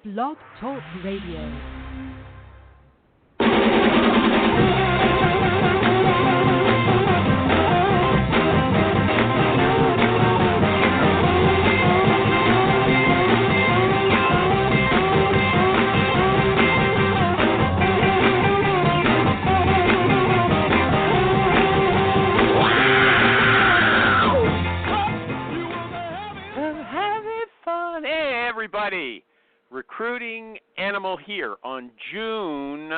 Blog Talk Radio. Everybody, Recruiting Animal here on June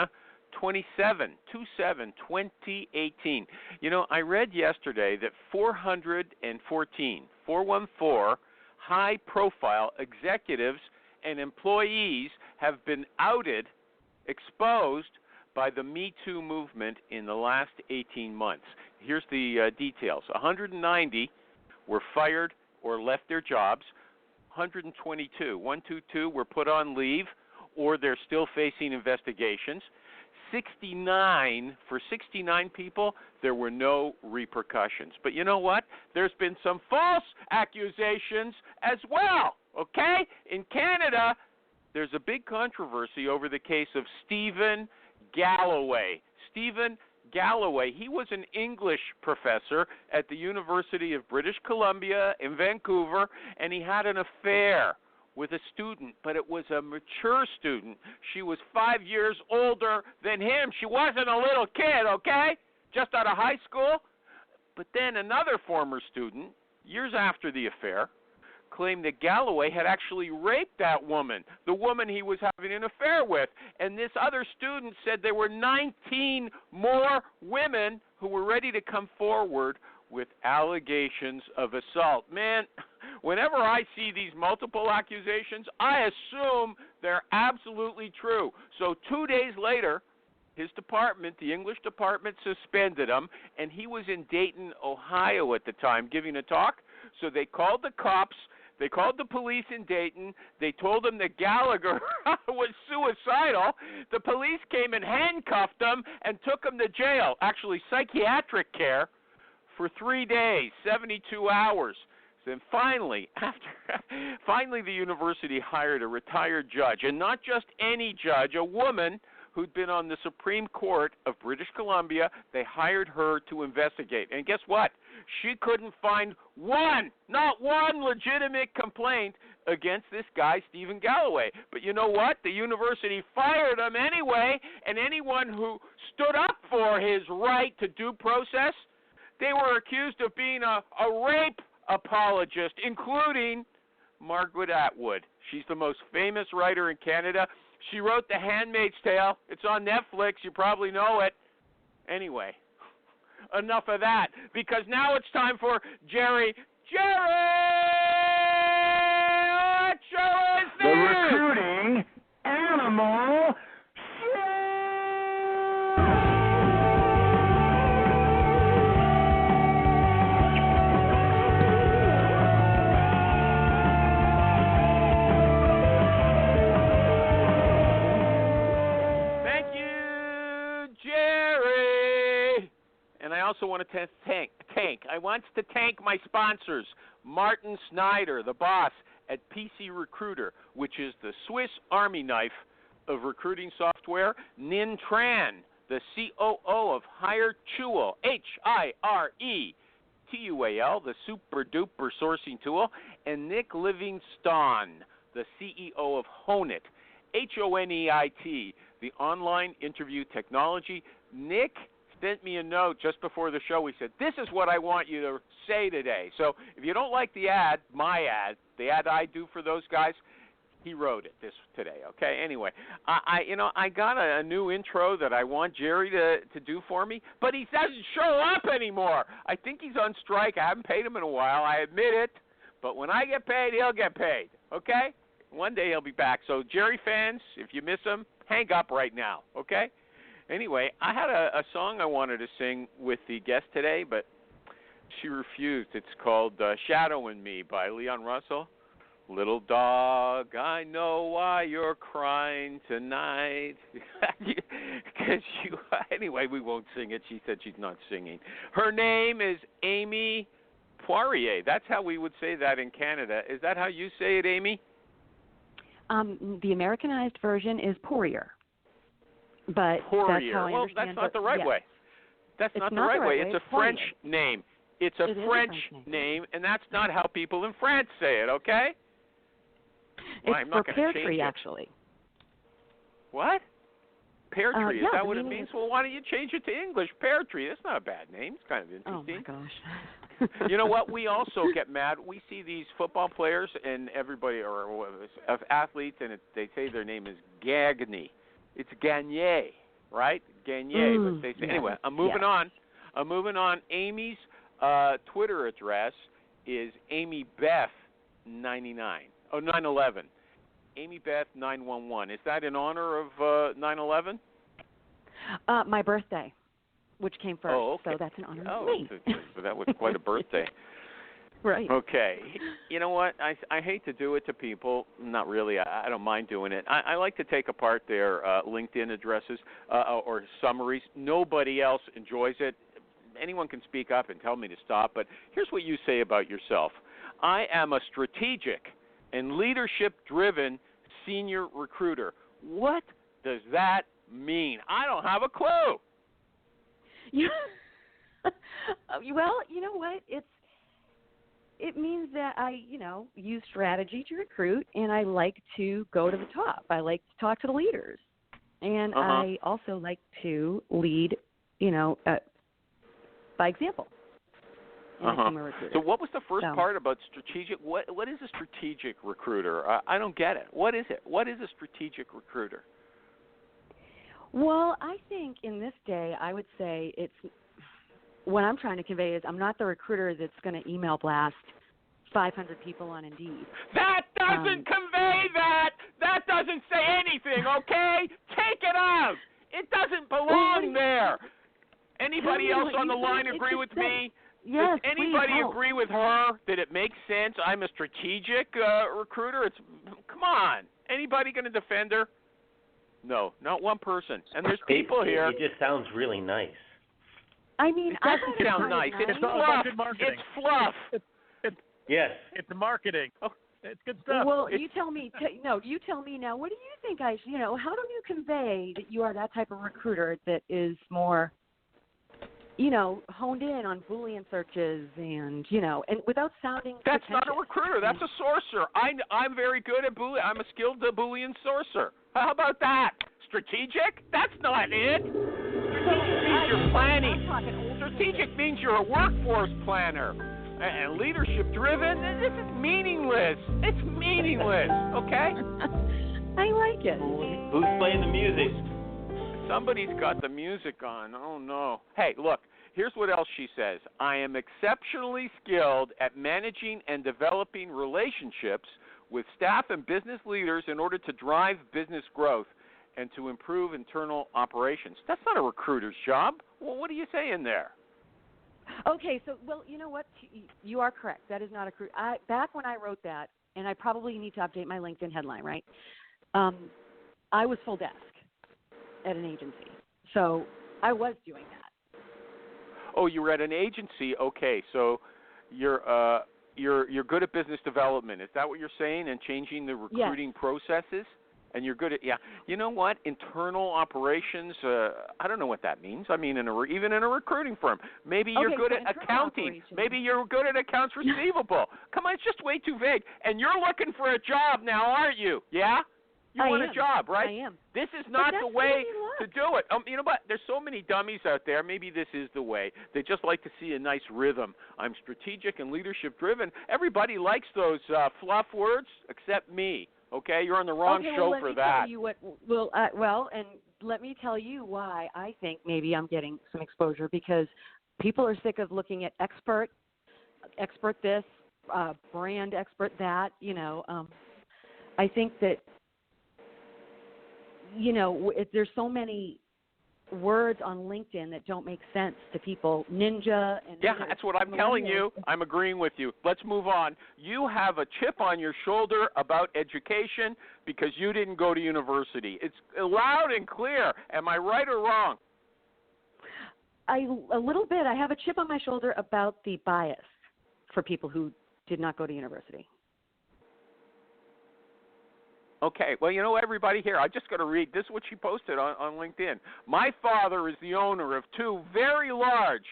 2018. You know, I read yesterday that 414 high-profile executives and employees have been outed, exposed by the Me Too movement in the last 18 months. Here's the details. 190 were fired or left their jobs. 122 were put on leave or they're still facing investigations. 69 people, there were no repercussions. But you know what? There's been some false accusations as well, okay? In Canada, there's a big controversy over the case of Stephen Galloway. Stephen Galloway, he was an English professor at the University of British Columbia in Vancouver, and he had an affair with a student, but it was a mature student. She was 5 years older than him. She wasn't a little kid, okay? Just out of high school. But then another former student, years after the affair, claimed that Galloway had actually raped that woman, the woman he was having an affair with. And this other student said there were 19 more women who were ready to come forward with allegations of assault. Man, whenever I see these multiple accusations, I assume they're absolutely true. So 2 days later, his department, the English department, suspended him, and he was in Dayton, Ohio at the time giving a talk. So they called the cops. They called the police in Dayton. They told them that Gallagher was suicidal. The police came and handcuffed him and took him to jail, actually psychiatric care, for 3 days, 72 hours. Then finally, the university hired a retired judge, and not just any judge, a woman who'd been on the Supreme Court of British Columbia. They hired her to investigate. And guess what? She couldn't find not one legitimate complaint against this guy, Stephen Galloway. But you know what? The university fired him anyway, and anyone who stood up for his right to due process, they were accused of being a rape apologist, including Margaret Atwood. She's the most famous writer in Canada. She wrote The Handmaid's Tale. It's on Netflix. You probably know it. Anyway, enough of that, because now it's time for Jerry. What show is this? The Recruiting Animal I also want to thank my sponsors, Martin Snyder, the boss at PC Recruiter, which is the Swiss Army knife of recruiting software, Nin Tran, the COO of HireTual, HireTual, the super duper sourcing tool, and Nick Livingstone, the CEO of Honeit, Honeit, the online interview technology. Nick sent me a note just before the show. He said, this is what I want you to say today. So if you don't like the ad, the ad I do for those guys, he wrote it today, okay? Anyway, I got a new intro that I want Jerry to do for me, but he doesn't show up anymore. I think he's on strike. I haven't paid him in a while. I admit it. But when I get paid, he'll get paid, okay? One day he'll be back. So Jerry fans, if you miss him, hang up right now, okay? Anyway, I had a song I wanted to sing with the guest today, but she refused. It's called Shadow and Me by Leon Russell. Little dog, I know why you're crying tonight. Anyway, we won't sing it. She said she's not singing. Her name is Amy Poirier. That's how we would say that in Canada. Is that how you say it, Amy? The Americanized version is Poirier. But Poirier. that's how I Well, understand that's not the right yes. way. That's It's not the right way. It's a French Poirier. name. It's a It is a French French name, and that's not how people in France say it, okay? Well, It's I'm not for going to pear change tree, it. actually. What? Pear tree, is yeah, that the what it meaning means? is- Well, why don't you change it to English? Pear tree, that's not a bad name. It's kind of Oh, my interesting. gosh. You know what? We also get mad. We see these football players and everybody, or athletes, and they say their name is Gagné. It's Gagne, right? Gagne. But they say, anyway, I'm moving on. Amy's Twitter address is AmyBeth99. Oh, 911. AmyBeth911. Is that in honor of 9/11? My birthday, which came first. Oh, okay. So that's an honor of me. So that was quite a birthday. Right. Okay. You know what? I hate to do it to people. Not really. I don't mind doing it. I like to take apart their LinkedIn addresses or summaries. Nobody else enjoys it. Anyone can speak up and tell me to stop, but here's what you say about yourself. I am a strategic and leadership-driven senior recruiter. What does that mean? I don't have a clue. Yeah. Well, you know what? It means that I, use strategy to recruit, and I like to go to the top. I like to talk to the leaders, and I also like to lead, by example. So what was the first part about strategic? What is a strategic recruiter? I don't get it. What is it? What is a strategic recruiter? Well, I think in this day, I would say what I'm trying to convey is I'm not the recruiter that's going to email blast 500 people on Indeed. That doesn't convey that. That doesn't say anything, okay? Take it out. It doesn't belong there. Anybody else on the line agree with me? Yes, Does anybody agree with her that it makes sense? I'm a strategic recruiter. Come on. Anybody going to defend her? No, not one person. And there's people here. It just sounds really nice. I mean, it doesn't sound nice. It's fluff. It's fluff. Yes. It's marketing. Oh, it's good stuff. Well, you tell me. You tell me now. What do you think how do you convey that you are that type of recruiter that is more, honed in on Boolean searches and without sounding. That's not a recruiter. That's a sourcer. I'm very good at Boolean. I'm a skilled Boolean sourcer. How about that? Strategic? That's not it. Strategic means you're planning. Strategic means you're a workforce planner. And leadership driven, this is meaningless. It's meaningless, okay? I like it. Who's playing the music? Somebody's got the music on. Oh, no. Hey, look, here's what else she says. I am exceptionally skilled at managing and developing relationships with staff and business leaders in order to drive business growth and to improve internal operations. That's not a recruiter's job. Well, what are you saying there? Okay, so, well, you know what? You are correct. That is not a recruiter. Back when I wrote that, and I probably need to update my LinkedIn headline, right? I was full desk at an agency. So I was doing that. Oh, you were at an agency. Okay, so you're good at business development. Is that what you're saying? And changing the recruiting processes? And you're good at You know what? Internal operations. I don't know what that means. I mean, even in a recruiting firm, maybe you're good at accounting. Maybe you're good at accounts receivable. Come on, it's just way too vague. And you're looking for a job now, aren't you? Yeah. You want a job, right? I am. This is not the way to do it. You know what? There's so many dummies out there. Maybe this is the way. They just like to see a nice rhythm. I'm strategic and leadership driven. Everybody likes those fluff words except me. Okay, you're on the wrong show for that. And let me tell you why I think maybe I'm getting some exposure, because people are sick of looking at expert this, brand expert that. I think that there's so many words on LinkedIn that don't make sense to people. Ninja and that's what I'm telling you. I'm agreeing with you. Let's move on. You have a chip on your shoulder about education because you didn't go to university. It's loud and clear. Am I right or wrong? A little bit. I have a chip on my shoulder about the bias for people who did not go to university. Okay, well, you know, everybody here, I just got to read. This is what she posted on LinkedIn. My father is the owner of 2 very large,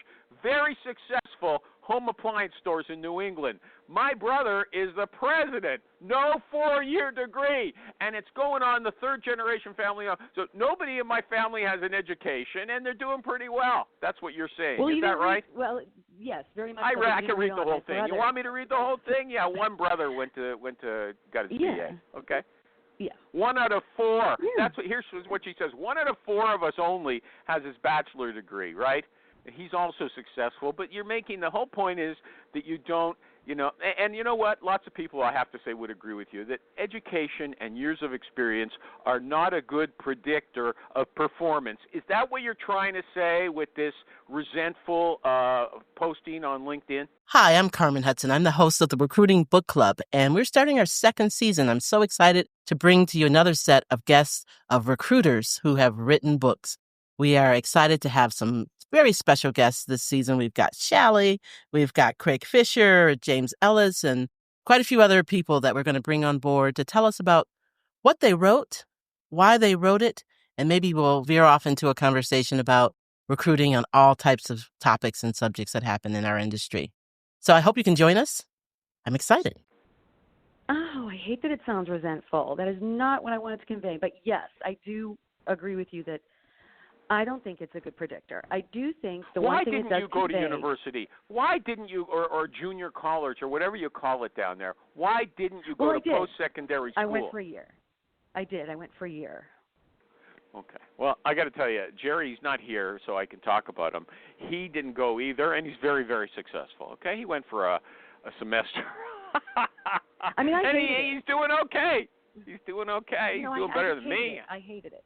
very successful home appliance stores in New England. My brother is the president. No 4-year degree. And it's going on the 3rd-generation family. So nobody in my family has an education, and they're doing pretty well. That's what you're saying. Well, is that right? Well, yes, very much. I can read the whole thing. You want me to read the whole thing? Yeah, one brother got his BA. Okay. Yeah. 1 out of 4. Yeah. Here's what she says. 1 out of 4 of us only has his bachelor degree, right? He's also successful, but you're making the whole point is that you don't, you know, and you know what? Lots of people, I have to say, would agree with you that education and years of experience are not a good predictor of performance. Is that what you're trying to say with this resentful posting on LinkedIn? Hi, I'm Carmen Hudson. I'm the host of the Recruiting Book Club, and we're starting our 2nd season. I'm so excited to bring to you another set of guests of recruiters who have written books. We are excited to have some very special guests this season. We've got Shally, we've got Craig Fisher, James Ellis, and quite a few other people that we're going to bring on board to tell us about what they wrote, why they wrote it, and maybe we'll veer off into a conversation about recruiting on all types of topics and subjects that happen in our industry. So I hope you can join us. I'm excited. Oh, I hate that it sounds resentful. That is not what I wanted to convey. But yes, I do agree with you that I don't think it's a good predictor. I do think the one thing it does Why didn't you go to convey, university? Why didn't you, or junior college, or whatever you call it down there? Why didn't you go to post-secondary school? I went for a year. I did. I went for a year. Okay. Well, I got to tell you, Jerry's not here, so I can talk about him. He didn't go either, and he's very, very successful. Okay, he went for a semester. I mean, he's doing okay. He's doing okay. He's doing better than me. I hated it.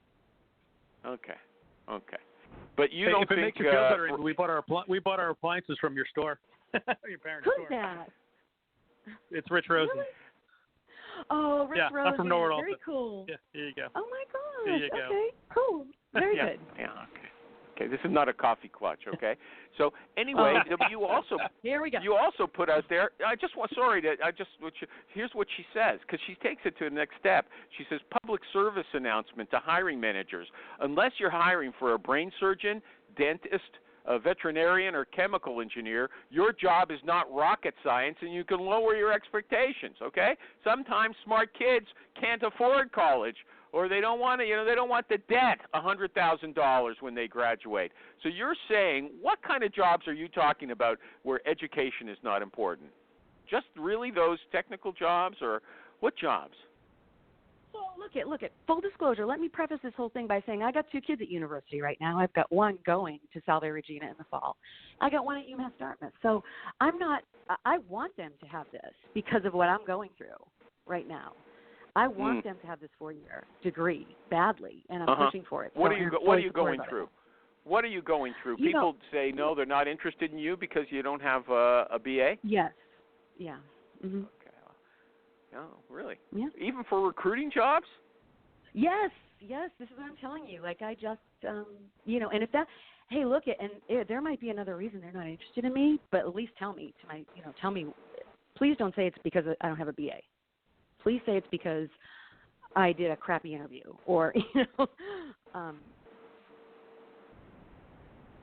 Okay. But you don't if it think makes you feel better, we bought our appliances from your store, your parents' Who's store. that? It's Rich Rosen. Really? Oh, Rich Rosen. I'm from Norwood. Very cool. Yeah, here you go. Oh my gosh. There you go. Okay, cool. Very good. Yeah. Okay. This is not a coffee clutch. Okay. So anyway, you also here we go. You also put out there. Here's what she says, because she takes it to the next step. She says public service announcement to hiring managers: unless you're hiring for a brain surgeon, dentist, a veterinarian, or chemical engineer, your job is not rocket science, and you can lower your expectations. Okay. Sometimes smart kids can't afford college, or they don't want to, they don't want the debt, $100,000 when they graduate. So you're saying, what kind of jobs are you talking about where education is not important? Just really those technical jobs, or what jobs? Well, look at full disclosure. Let me preface this whole thing by saying I got 2 kids at university right now. I've got one going to Salve Regina in the fall. I got one at UMass Dartmouth. So I want them to have this because of what I'm going through right now. I want them to have this 4-year degree badly, and I'm pushing for it. What are you going through? What are you going through? People say no, they're not interested in you because you don't have a BA? Yes. Yeah. Mm-hmm. Okay. Oh, really? Yeah. Even for recruiting jobs? Yes. This is what I'm telling you. Like I just, and if that, hey, look, there might be another reason they're not interested in me, but at least tell me please don't say it's because I don't have a BA. Please say it's because I did a crappy interview, or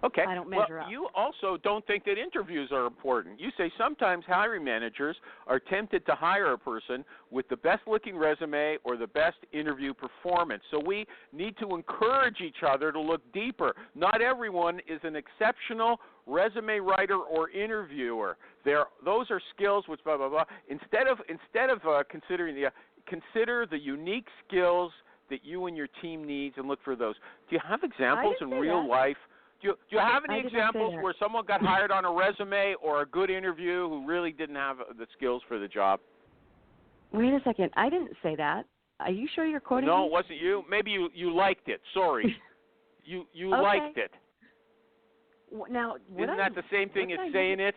okay. I don't measure up. You also don't think that interviews are important. You say sometimes hiring managers are tempted to hire a person with the best-looking resume or the best interview performance. So we need to encourage each other to look deeper. Not everyone is an exceptional resume writer or interviewer. Those are skills which blah blah blah. Instead of consider the unique skills that you and your team needs and look for those. Do you have examples in real life? Do you have any examples where someone got hired on a resume or a good interview who really didn't have the skills for the job? Wait a second. I didn't say that. Are you sure you're quoting me? No, it wasn't you. Maybe you liked it. Sorry. You liked it. Now, isn't that the same thing as saying it?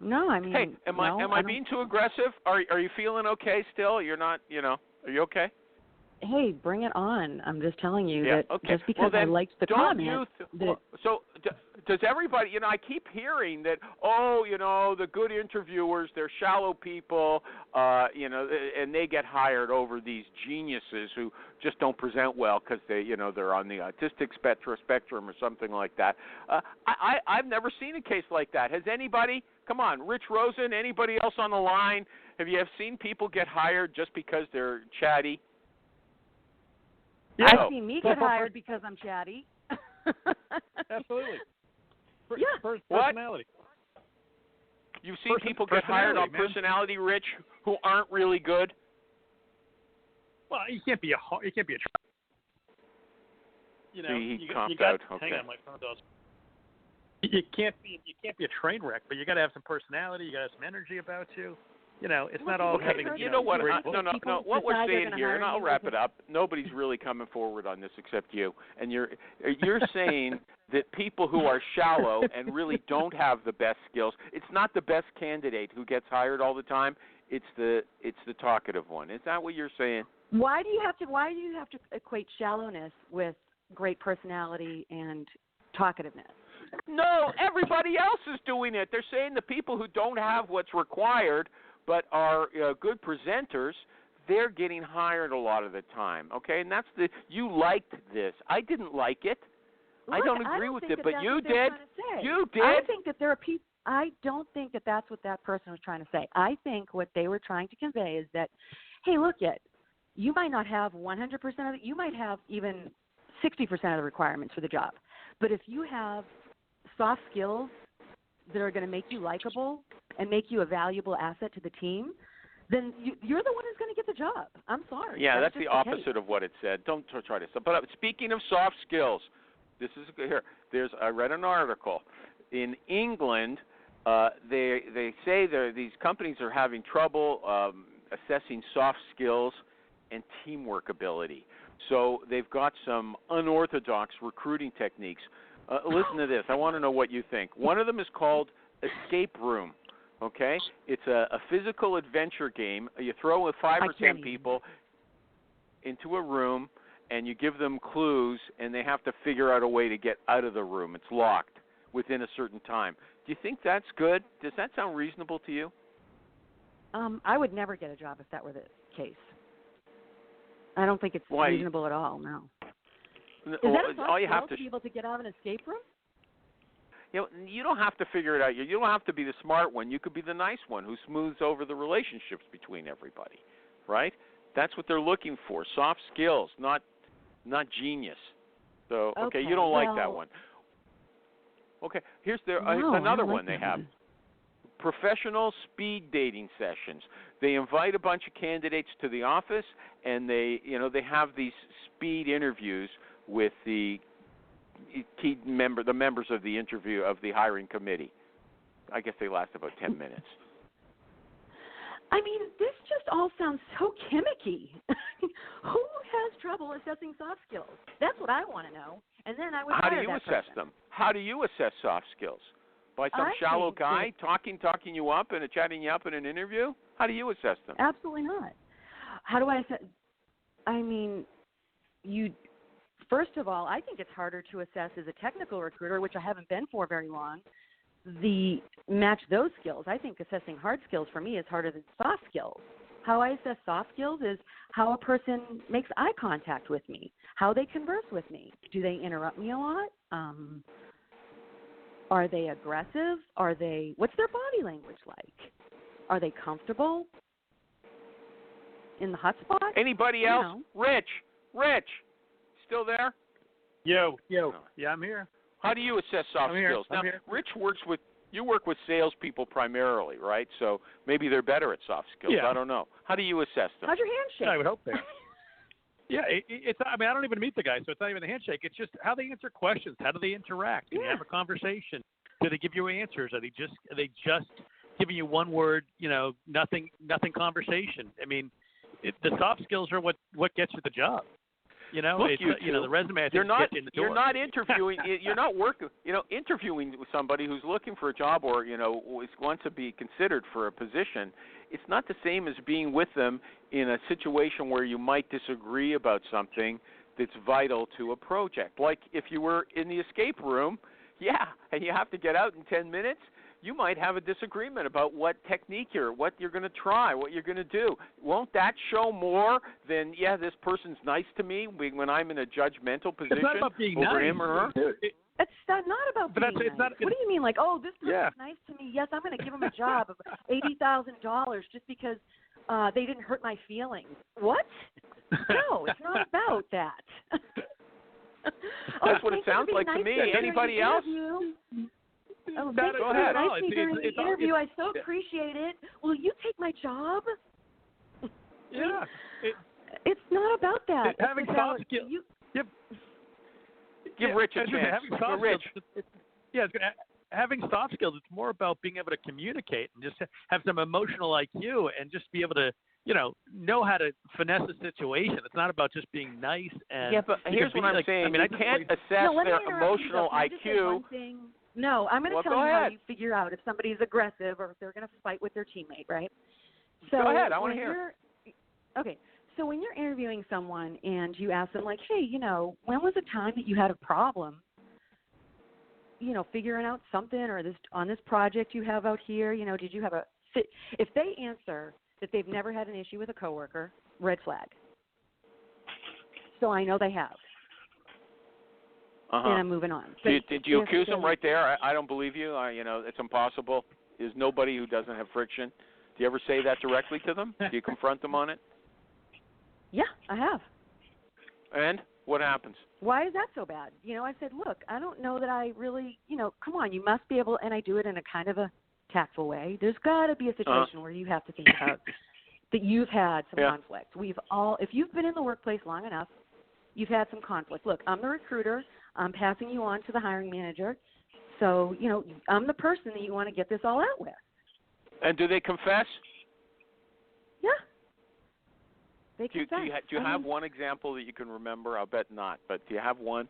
No, I mean. Hey, am I being too aggressive? Are you feeling okay still? You're not. Are you okay? hey, bring it on. I'm just telling you Yeah, that okay. just because I liked the comment. Does everybody, I keep hearing that, the good interviewers, they're shallow people, and they get hired over these geniuses who just don't present well because they're on the autistic spectrum or something like that. I've never seen a case like that. Has anybody, come on, Rich Rosen, anybody else on the line, have you ever seen people get hired just because they're chatty? Yeah. I've seen me get hired because I'm chatty. Absolutely. Personality. You've seen people get hired on personality, Rich, who aren't really good. Well, you can't be a you got okay. Hang on, my phone does. You can't be a train wreck, but you got to have some personality. You got to have some energy about you. It's not all having. What we're saying here, and I'll wrap it up. Nobody's really coming forward on this except you, and you're saying that people who are shallow and really don't have the best skills. It's not the best candidate who gets hired all the time. It's the talkative one. Is that what you're saying? Why do you have to equate shallowness with great personality and talkativeness? No, everybody else is doing it. They're saying the people who don't have what's required but are good presenters, they're getting hired a lot of the time, okay? And that's you liked this. I didn't like it. Look, I don't agree with it, but you did. You did. I think that there are people. I don't think that that's what that person was trying to say. I think what they were trying to convey is that, hey, look, you might not have 100% of it. You might have even 60% of the requirements for the job. But if you have soft skills that are going to make you likable and make you a valuable asset to the team, then you're the one who's going to get the job. I'm sorry. Yeah, that's the opposite of what it said. Don't try to. But speaking of soft skills, this is here. I read an article in England. They say these companies are having trouble assessing soft skills and teamwork ability. So they've got some unorthodox recruiting techniques. Listen to this. I want to know what you think. One of them is called Escape Room. Okay? It's a physical adventure game. You throw 5 or 10 people into a room, and you give them clues, and they have to figure out a way to get out of the room. It's locked within a certain time. Do you think that's good? Does that sound reasonable to you? I would never get a job if that were the case. I don't think it's reasonable at all, no. Is that a soft skill to be able to get out of an escape room? You don't have to figure it out. You don't have to be the smart one. You could be the nice one who smooths over the relationships between everybody, right? That's what they're looking for, soft skills, not genius. So, okay, you don't like that one. Okay, here's another one they have. Professional speed dating sessions. They invite a bunch of candidates to the office, and they have these speed interviews with the members of the interview of the hiring committee. I guess they last about 10 minutes. I mean, this just all sounds so gimmicky. Who has trouble assessing soft skills? That's what I want to know. And then I would How do you assess them? How do you assess soft skills? By some shallow guy talking you up and chatting you up in an interview? How do you assess them? Absolutely not. How do I assess? I mean, first of all, I think it's harder to assess as a technical recruiter, which I haven't been for very long, match those skills. I think assessing hard skills for me is harder than soft skills. How I assess soft skills is how a person makes eye contact with me, how they converse with me. Do they interrupt me a lot? Are they aggressive? What's their body language like? Are they comfortable in the hot spot? Anybody else? Rich, still there? Yo. Yeah, I'm here. How do you assess soft skills? Now, Rich you work with salespeople primarily, right? So maybe they're better at soft skills. Yeah. I don't know. How do you assess them? How's your handshake? I would hope they are. Yeah, I don't even meet the guy, so it's not even the handshake. It's just how they answer questions. How do they interact? Can you have a conversation? Do they give you answers? Are they just giving you one word, nothing conversation? I mean, the soft skills are what gets you the job. Look, it's, you two, the resume I think you're not gets in the door. you're not interviewing. You're not working. Interviewing with somebody who's looking for a job or wants to be considered for a position. It's not the same as being with them in a situation where you might disagree about something that's vital to a project. Like if you were in the escape room, and you have to get out in 10 minutes. You might have a disagreement about what what you're going to try, what you're going to do. Won't that show more than, this person's nice to me when I'm in a judgmental position it's not about being over nice. him or her? It's not about being nice. What do you mean? Like, this person's nice to me. Yes, I'm going to give him a job of $80,000 just because they didn't hurt my feelings. What? No, it's not about that. That's what it sounds like to me. Anybody else? Oh, Go ahead. Nice during the interview. I so appreciate it. Will you take my job? Yeah. It's not about that. Having soft skills. Give Rich a chance. Rich. Having soft skills, it's more about being able to communicate and just have some emotional IQ and just be able to, know how to finesse a situation. It's not about just being nice. And but here's what I'm saying. You can't assess their emotional IQ. No, I'm going to tell you ahead. how you figure out if somebody's aggressive or if they're going to fight with their teammate, right? So go ahead. I want to hear. Okay. So when you're interviewing someone and you ask them, like, hey, when was a time that you had a problem, figuring out something or on this project you have out here, did you have if they answer that they've never had an issue with a coworker, red flag. So I know they have. And I'm moving on. Did you accuse them right there? I don't believe you. It's impossible. There's nobody who doesn't have friction. Do you ever say that directly to them? Do you confront them on it? Yeah, I have. And what happens? Why is that so bad? I said, look, I don't know that I really, come on, you must be able, and I do it in a kind of a tactful way. There's got to be a situation where you have to think about that you've had some conflict. If you've been in the workplace long enough, you've had some conflict. Look, I'm the recruiter. I'm passing you on to the hiring manager. So, I'm the person that you want to get this all out with. And do they confess? Yeah. They confess. Do you have one example that you can remember? I'll bet not, but do you have one?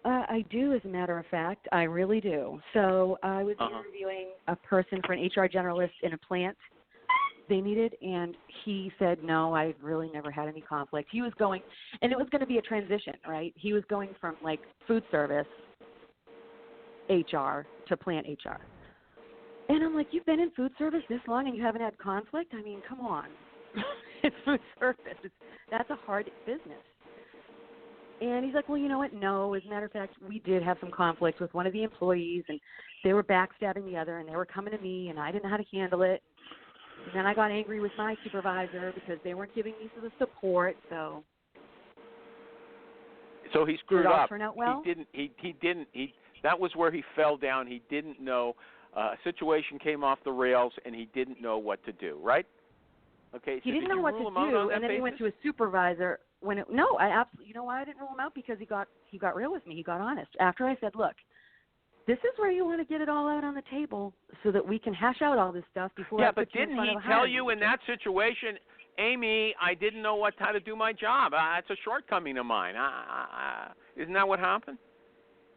I do, as a matter of fact. I really do. So I was interviewing a person for an HR generalist in a plant they needed, and he said, no, I've really never had any conflict. He was going, and it was going to be a transition, right? He was going from, like, food service HR to plant HR. And I'm like, you've been in food service this long and you haven't had conflict? I mean, come on. It's food service. That's a hard business. And he's like, well, you know what? No, as a matter of fact, we did have some conflict with one of the employees, and they were backstabbing the other, and they were coming to me, and I didn't know how to handle it. And then I got angry with my supervisor because they weren't giving me the support. So he screwed did it all up. Turn out well? He didn't. That was where he fell down. He didn't know. A situation came off the rails, and he didn't know what to do. Right? Okay. He didn't know what to do, and then he went to a supervisor. I absolutely. You know why I didn't rule him out? Because he got real with me. He got honest. After I said, look, this is where you want to get it all out on the table so that we can hash out all this stuff before. Yeah, I put but didn't he tell you in that situation, Amy, I didn't know how to do my job. It's a shortcoming of mine. Isn't that what happened?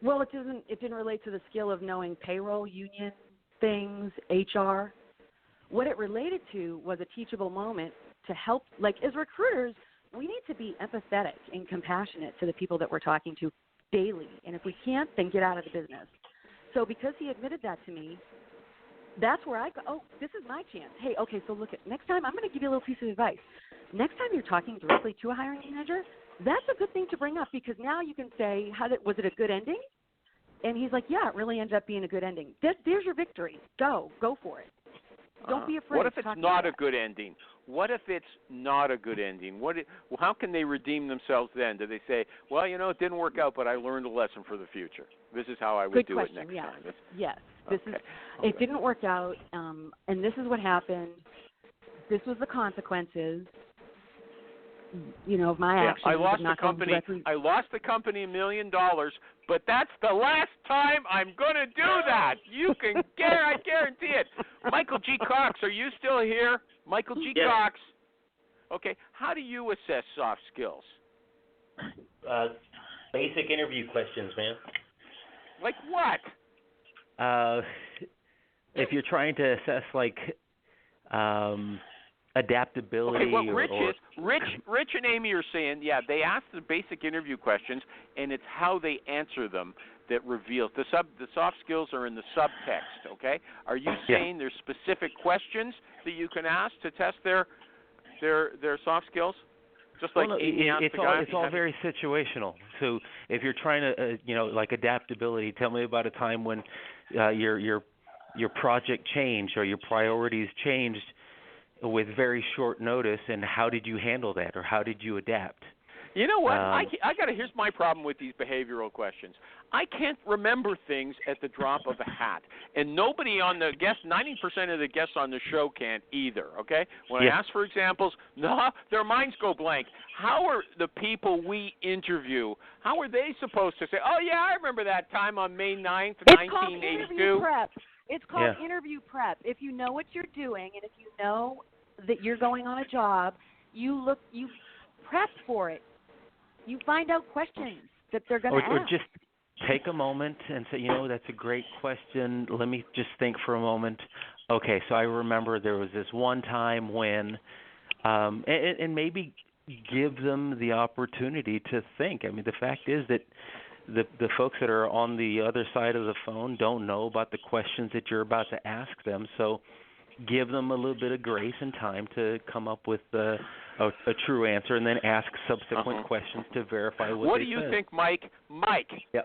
Well, it didn't relate to the skill of knowing payroll, union things, HR. What it related to was a teachable moment to help. Like, as recruiters, we need to be empathetic and compassionate to the people that we're talking to daily. And if we can't, then get out of the business. So because he admitted that to me, that's where I go, oh, this is my chance. Hey, okay, so look, next time I'm going to give you a little piece of advice. Next time you're talking directly to a hiring manager, that's a good thing to bring up because now you can say, was it a good ending? And he's like, yeah, it really ended up being a good ending. There's your victory. Go for it. Don't be afraid. What if it's not a good ending? What if it's not a good ending? How can they redeem themselves then? Do they say, well, it didn't work out, but I learned a lesson for the future. This is how I would do it next time. Yes. Okay. It didn't work out, and this is what happened. This was the consequences. Of my actions. I lost the company. I lost the company $1 million, but that's the last time I'm going to do that. You can I guarantee it. Michael G. Cox, are you still here? Michael G. Yes. Cox. Okay. How do you assess soft skills? Basic interview questions, man. Like what? If you're trying to assess adaptability Okay, what or Rich and Amy are saying, yeah, they ask the basic interview questions, and it's how they answer them that reveals the soft skills are in the subtext. Okay, are you saying there's specific questions that you can ask to test their soft skills? Just like Amy asked the guy. It's all very situational. So if you're trying to, like adaptability, tell me about a time when your project changed or your priorities changed with very short notice, and how did you handle that, or how did you adapt? You know what? Here's my problem with these behavioral questions. I can't remember things at the drop of a hat, and nobody on the guest, 90% of the guests on the show can't either. Okay? When I ask for examples, their minds go blank. How are the people we interview? How are they supposed to say, "Oh yeah, I remember that time on May 9th, 1982"? It's called interview prep. It's called interview prep. If you know what you're doing, and if you know that you're going on a job, you prep for it. You find out questions that they're going to ask. Or just take a moment and say, that's a great question. Let me just think for a moment. Okay, so I remember there was this one time when, and maybe give them the opportunity to think. I mean, the fact is that the folks that are on the other side of the phone don't know about the questions that you're about to ask them, so give them a little bit of grace and time to come up with a true answer, and then ask subsequent questions to verify what they do you said. think, Mike?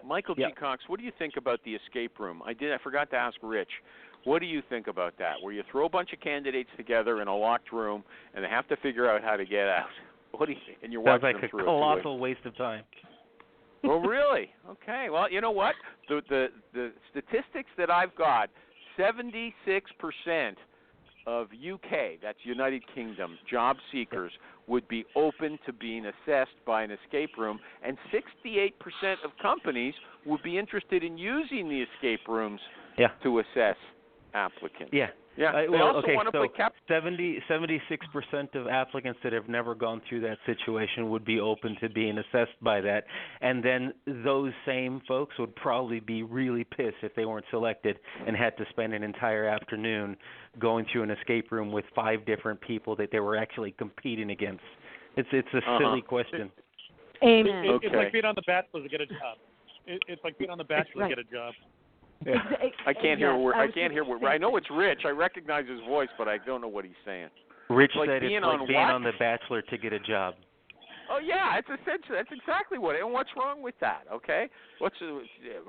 Michael G. Cox, what do you think about the escape room? I forgot to ask Rich. What do you think about that, where you throw a bunch of candidates together in a locked room, and they have to figure out how to get out? What do you think? And you're watching them through it. Sounds like a colossal waste of time. Oh, really? Okay. Well, you know what? The statistics that I've got, 76% of UK, that's United Kingdom, job seekers would be open to being assessed by an escape room, and 68% of companies would be interested in using the escape rooms to assess applicants. They also want to play 76% of applicants that have never gone through that situation would be open to being assessed by that. And then those same folks would probably be really pissed if they weren't selected and had to spend an entire afternoon going through an escape room with 5 different people that they were actually competing against. It's a silly question. Amen. It's like being on The Bachelor to get a job. It's like being on The Bachelor to get a job. Yeah. I can't hear. I know it's Rich. I recognize his voice, but I don't know what he's saying. Rich said it's like being on The Bachelor to get a job. Oh yeah, it's essentially that's exactly what. And what's wrong with that? Okay,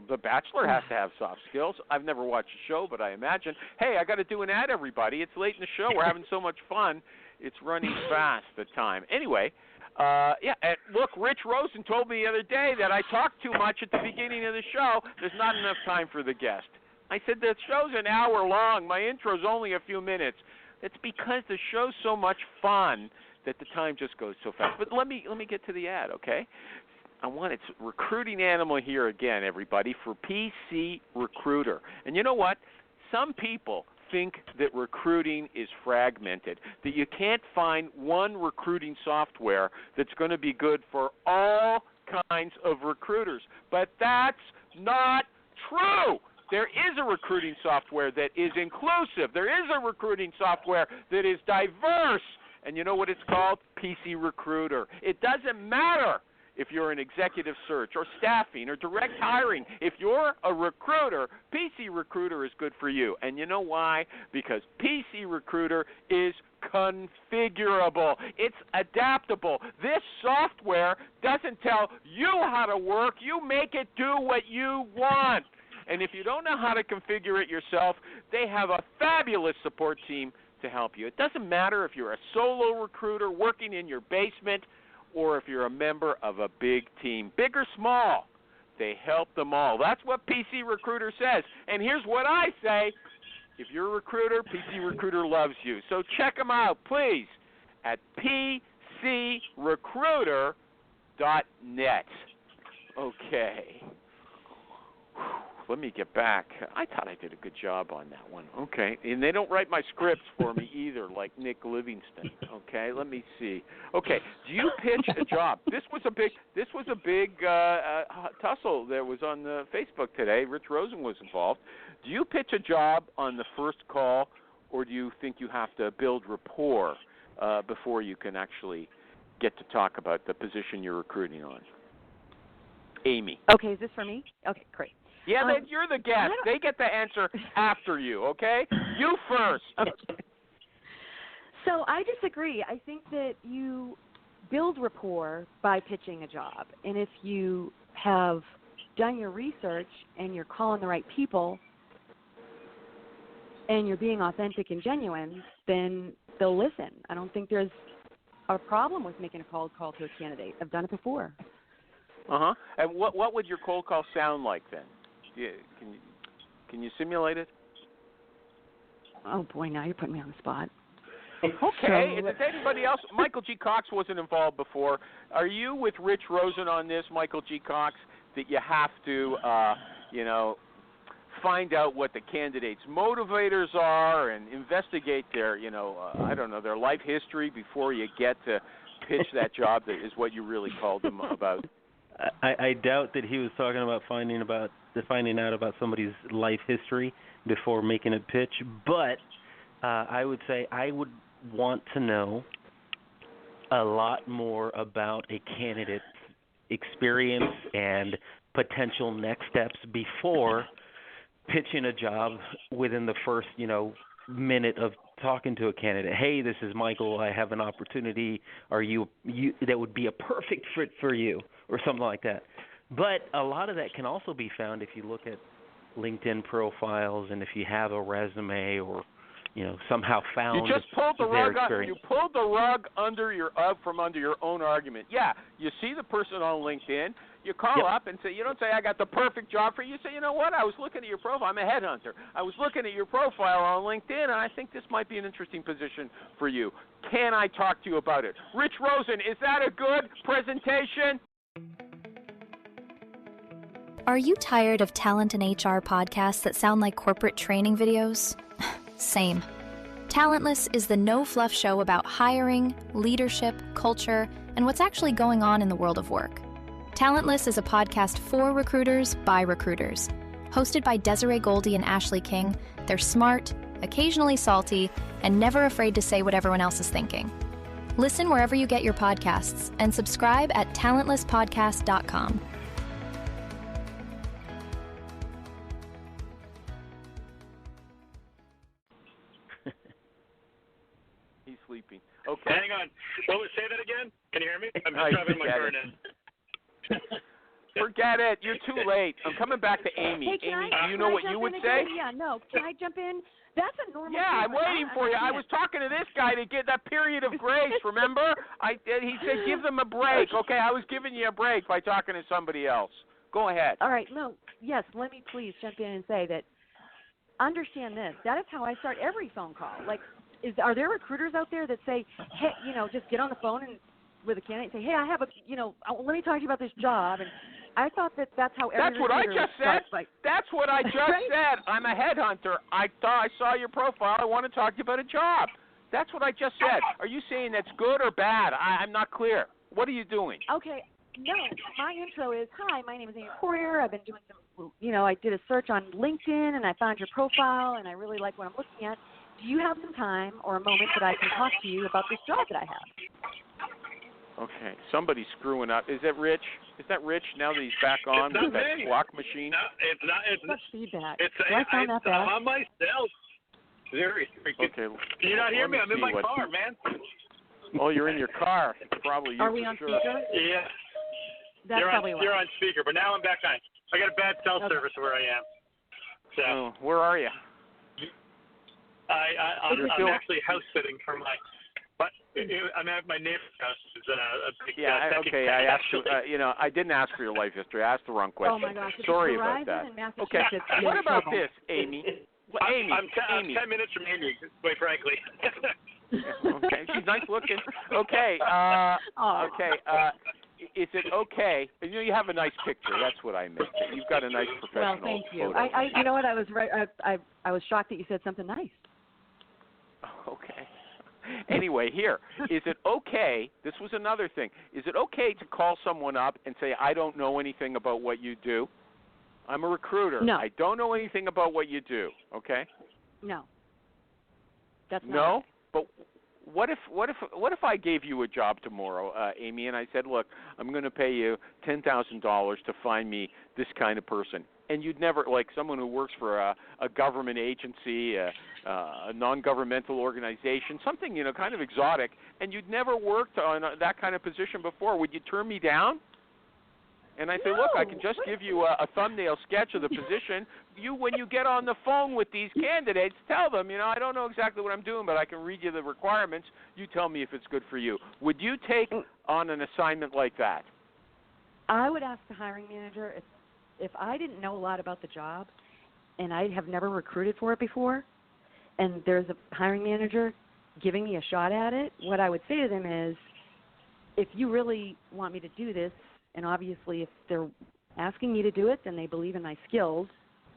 The Bachelor has to have soft skills. I've never watched the show, but I imagine. Hey, I got to do an ad, everybody. It's late in the show. We're having so much fun. It's running fast. The time. Anyway. Look, Rich Rosen told me the other day that I talked too much at the beginning of the show. There's not enough time for the guest. I said, the show's an hour long. My intro's only a few minutes. It's because the show's so much fun that the time just goes so fast. But let me get to the ad, okay? It's recruiting animal here again, everybody, for PC Recruiter. And you know what? Some people think that recruiting is fragmented, that you can't find one recruiting software that's going to be good for all kinds of recruiters. But that's not true. There is a recruiting software that is inclusive. There is a recruiting software that is diverse. And you know what it's called? PC Recruiter. It doesn't matter if you're in executive search or staffing or direct hiring. If you're a recruiter, PC Recruiter is good for you. And you know why? Because PC Recruiter is configurable. It's adaptable. This software doesn't tell you how to work. You make it do what you want. And if you don't know how to configure it yourself, they have a fabulous support team to help you. It doesn't matter if you're a solo recruiter working in your basement or if you're a member of a big team, big or small, they help them all. That's what PC Recruiter says. And here's what I say. If you're a recruiter, PC Recruiter loves you. So check them out, please, at pcrecruiter.net. Okay. let me get back. I thought I did a good job on that one. Okay, and they don't write my scripts for me either, like Nick Livingston. Okay, let me see. Okay, do you pitch a job? This was a big tussle that was on the Facebook today. Rich Rosen was involved. Do you pitch a job on the first call, or do you think you have to build rapport before you can actually get to talk about the position you're recruiting on? Amy. Okay, is this for me? Okay, great. Yeah, you're the guest. They get the answer after you, okay? You first. Okay. So I disagree. I think that you build rapport by pitching a job. And if you have done your research and you're calling the right people and you're being authentic and genuine, then they'll listen. I don't think there's a problem with making a cold call to a candidate. I've done it before. Uh-huh. And what would your cold call sound like then? Yeah, can you simulate it? Oh, boy, now you're putting me on the spot. Okay. Is anybody else? Michael G. Cox wasn't involved before. Are you with Rich Rosen on this, Michael G. Cox, that you have to, find out what the candidate's motivators are and investigate their, their life history before you get to pitch that job that is what you really called them about? I doubt that he was talking about finding out about somebody's life history before making a pitch, but I would say I would want to know a lot more about a candidate's experience and potential next steps before pitching a job within the first, minute of talking to a candidate. Hey, this is Michael. I have an opportunity. Are you that would be a perfect fit for you, or something like that. But a lot of that can also be found if you look at LinkedIn profiles and if you have a resume or somehow found you just pulled the their rug experience. You pulled the rug from under your own argument. Yeah, you see the person on LinkedIn. You call up and say, you don't say, I got the perfect job for you. You say, you know what, I was looking at your profile. I'm a headhunter. I was looking at your profile on LinkedIn, and I think this might be an interesting position for you. Can I talk to you about it? Rich Rosen, is that a good presentation? Are you tired of talent and HR podcasts that sound like corporate training videos? Same. Talentless is the no-fluff show about hiring, leadership, culture, and what's actually going on in the world of work. Talentless is a podcast for recruiters by recruiters. Hosted by Desiree Goldie and Ashley King, they're smart, occasionally salty, and never afraid to say what everyone else is thinking. Listen wherever you get your podcasts and subscribe at talentlesspodcast.com. He's sleeping. Okay. Hang on. Say that again? Can you hear me? I'm just driving my car now. Forget it. You're too late. I'm coming back to Amy. Hey, Amy, do you know what you would say? Yeah, no. Can I jump in? That's a normal thing. I'm waiting for you. I was talking to this guy to get that period of grace, remember? He said give them a break. Okay, I was giving you a break by talking to somebody else. Go ahead. All right. No. Yes, let me please jump in and say that understand this. That is how I start every phone call. Like, are there recruiters out there that say, hey, just get on the phone and with a candidate and say, hey, I have let me talk to you about this job. And I thought that's how every That's what I just said. That's what I just right? said. I'm a headhunter. I thought I saw your profile. I want to talk to you about a job. That's what I just said. Are you saying that's good or bad? I'm not clear. What are you doing? Okay. No, my intro is, hi, my name is Amy Poirier. I've been doing some, I did a search on LinkedIn, and I found your profile, and I really like what I'm looking at. Do you have some time or a moment that I can talk to you about this job that I have? Okay, somebody's screwing up. Is that Rich? Is that Rich now that he's back on with that squawk machine? No, it's not. It's What's feedback? Do I sound that bad? I'm on myself. Seriously. Okay. Can you not hear me? I'm in my car, man. Oh, you're in your car. Probably you. Are we on speaker? Yeah. That's probably why. You're on speaker, but now I'm back on. I got a bad cell service where I am. So. Where are you? I'm actually house sitting for my. But I'm at my neighbor's house. It's a big. Okay. I asked you. I didn't ask for your life history. I asked the wrong question. Oh my gosh! Sorry about that. Okay. What about this, Amy? Amy. I'm 10 minutes from Amy, quite frankly. Okay. She's nice looking. Okay. Okay. is it okay? And, you have a nice picture. That's what I meant. You've got a nice professional Well, thank you. photo. You know what? I was right. I was shocked that you said something nice. Okay. Anyway, here, is it okay? This was another thing. Is it okay to call someone up and say, I don't know anything about what you do? I'm a recruiter. No. I don't know anything about what you do. Okay? No. That's not No? okay. But what if I gave you a job tomorrow, Amy, and I said, look, I'm going to pay you $10,000 to find me this kind of person, and you'd never, like someone who works for a government agency, a non-governmental organization, something kind of exotic, and you'd never worked on that kind of position before, would you turn me down? And I say, look, I can just give you a thumbnail sketch of the position. When you get on the phone with these candidates, tell them, I don't know exactly what I'm doing, but I can read you the requirements. You tell me if it's good for you. Would you take on an assignment like that? I would ask the hiring manager if I didn't know a lot about the job and I have never recruited for it before, and there's a hiring manager giving me a shot at it, what I would say to them is, if you really want me to do this, and obviously if they're asking me to do it, then they believe in my skills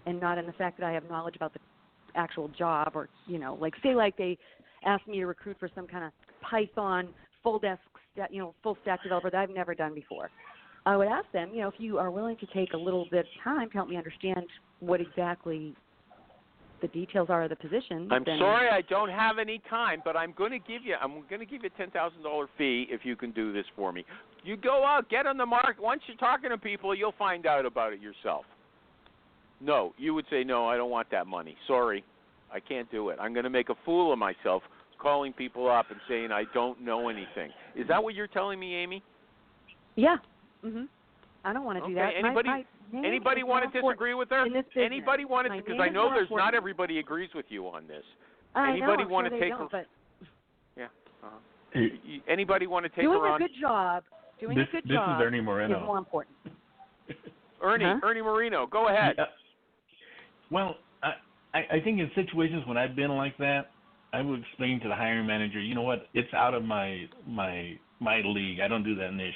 and not in the fact that I have knowledge about the actual job, or, say they asked me to recruit for some kind of Python full stack developer that I've never done before. I would ask them, if you are willing to take a little bit of time to help me understand what exactly the details are of the position. I'm sorry I don't have any time, but I'm going to give you a $10,000 fee if you can do this for me. You go out, get on the market. Once you're talking to people, you'll find out about it yourself. No, you would say, no, I don't want that money. Sorry, I can't do it. I'm going to make a fool of myself calling people up and saying I don't know anything. Is that what you're telling me, Amy? Yeah. Mhm. I don't want to do that. Anybody want to disagree with her? Anybody want to? Because I know not everybody agrees with you on this. Anybody want to take her? But yeah. Anybody want to take her on? Doing a good job is Ernie Moreno. Is more important. Ernie Moreno, go ahead. Well, I think in situations when I've been like that, I would explain to the hiring manager, you know what, it's out of my league. I don't do that niche.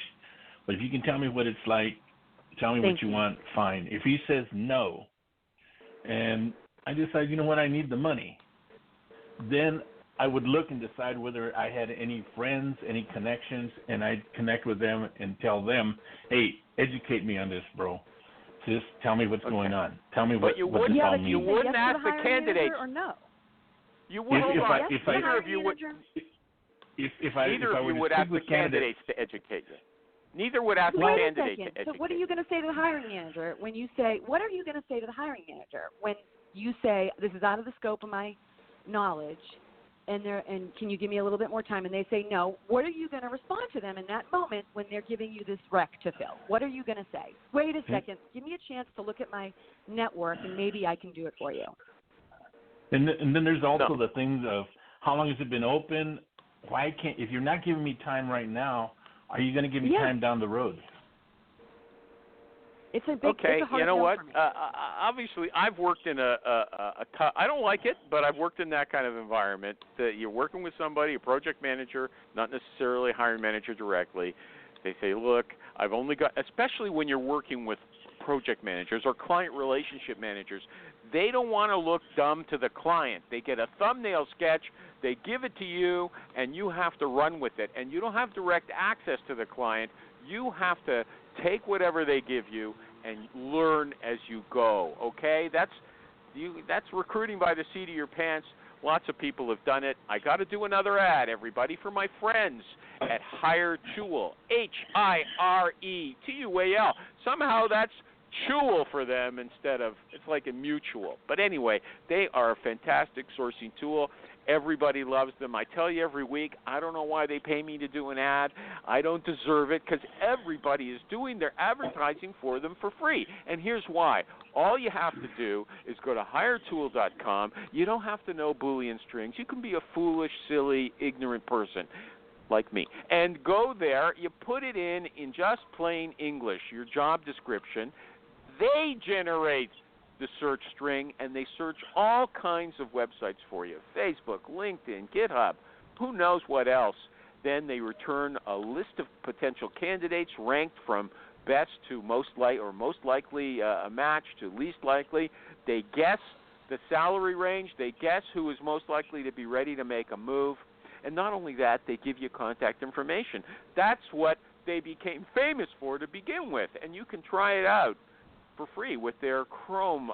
But if you can tell me what it's like, tell me what you want, fine. If he says no, and I decide, you know what, I need the money, then I would look and decide whether I had any friends, any connections, and I'd connect with them and tell them, hey, educate me on this, bro. Just tell me what's going on. Tell me what this all means. You wouldn't ask the candidates. Or no? You would. Neither of you would. Neither of you would ask the candidates to educate you. Neither would ask the candidates to educate. So what are you going to say to the hiring manager when you say? What are you going to say to the hiring manager when you say this is out of the scope of my knowledge? And can you give me a little bit more time? And they say no. What are you going to respond to them in that moment when they're giving you this rec to fill? What are you going to say? Wait a second. Give me a chance to look at my network, and maybe I can do it for you. And then there's also the things of how long has it been open? Why can't, if you're not giving me time right now, are you going to give me time down the road? It's a big, okay, it's a hard you know what? for me. Obviously, I've worked in I don't like it, but I've worked in that kind of environment. That you're working with somebody, a project manager, not necessarily a hiring manager directly. They say, look, I've only got, especially when you're working with project managers or client relationship managers, they don't want to look dumb to the client. They get a thumbnail sketch, they give it to you, and you have to run with it. And you don't have direct access to the client. You have to take whatever they give you and learn as you go, okay? That's recruiting by the seat of your pants. Lots of people have done it. I got to do another ad, everybody, for my friends at Hire Tual, HireTual. Somehow that's Tual for them instead of, it's like a mutual. But anyway, they are a fantastic sourcing tool. Everybody loves them. I tell you every week, I don't know why they pay me to do an ad. I don't deserve it because everybody is doing their advertising for them for free. And here's why. All you have to do is go to HireTool.com. You don't have to know Boolean strings. You can be a foolish, silly, ignorant person like me. And go there. You put it in just plain English, your job description. They generate the search string, and they search all kinds of websites for you. Facebook, LinkedIn, GitHub, who knows what else. Then they return a list of potential candidates ranked from best to most likely a match to least likely. They guess the salary range. They guess who is most likely to be ready to make a move. And not only that, they give you contact information. That's what they became famous for to begin with. And you can try it out for free with their Chrome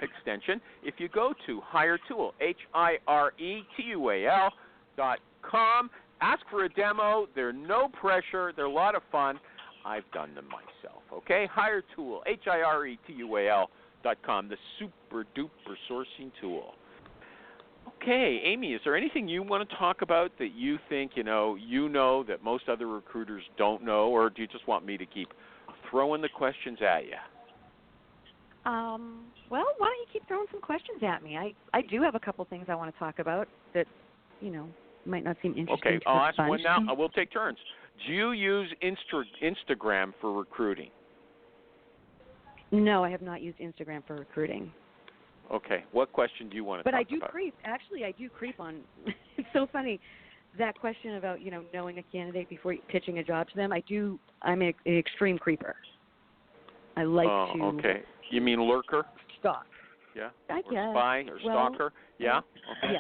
extension. If you go to HireTool, HireTual.com, ask for a demo. They're no pressure. They're a lot of fun. I've done them myself, okay? HireTool, HireTual.com, the super-duper sourcing tool. Okay, Amy, is there anything you want to talk about that you think, you know that most other recruiters don't know, or do you just want me to keep throwing the questions at you? Well, why don't you keep throwing some questions at me? I do have a couple things I want to talk about that, might not seem interesting. Okay, I'll ask one now. We'll take turns. Do you use Instagram for recruiting? No, I have not used Instagram for recruiting. Okay, what question do you want to talk about? But I do creep. Actually, I do creep on. It's so funny, that question about knowing a candidate before pitching a job to them. I'm an extreme creeper. I like to. Okay. You mean lurker? Stalk. Yeah. I guess. Spy or stalker? Yeah. Okay.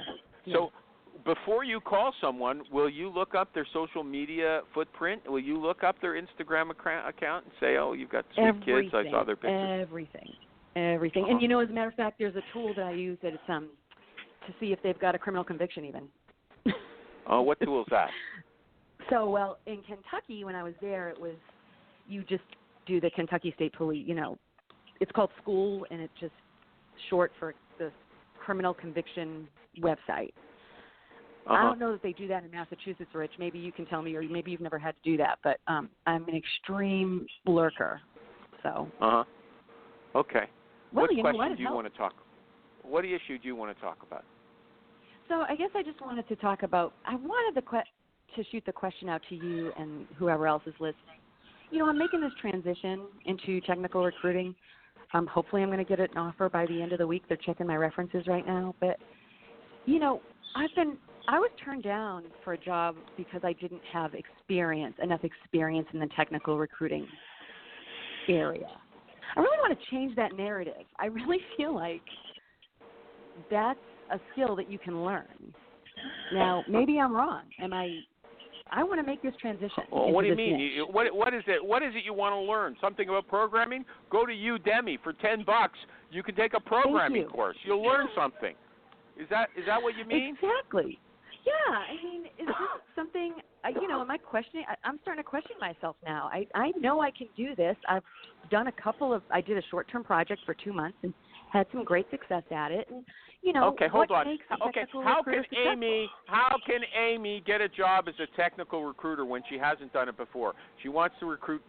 Yeah. So, before you call someone, will you look up their social media footprint? Will you look up their Instagram account and say, "Oh, you've got sweet kids. I saw their pictures." Everything. And as a matter of fact, there's a tool that I use that it's to see if they've got a criminal conviction even. Oh, what tool is that? So, well, in Kentucky when I was there, it was you just do the Kentucky State Police. It's called School, and it's just short for the criminal conviction website. I don't know that they do that in Massachusetts, Rich. Maybe you can tell me, or maybe you've never had to do that. But I'm an extreme lurker. So. Okay. Well, what question do you want to talk? What issue do you want to talk about? So I guess I just wanted to talk about. I wanted to shoot the question out to you and whoever else is listening. I'm making this transition into technical recruiting. Hopefully, I'm going to get an offer by the end of the week. They're checking my references right now, but I was turned down for a job because I didn't have enough experience in the technical recruiting area. I really want to change that narrative. I really feel like that's a skill that you can learn. Now, maybe I'm wrong. I want to make this transition. Well, what do you mean? What is it? What is it you want to learn? Something about programming? Go to Udemy for $10. You can take a programming course. You'll learn something. Is that what you mean? Exactly. Yeah. Is this something? Am I questioning? I'm starting to question myself now. I know I can do this. I've done I did a short-term project for 2 months and had some great success at it. And okay, hold on. Okay, how can Amy get a job as a technical recruiter when she hasn't done it before? She wants to recruit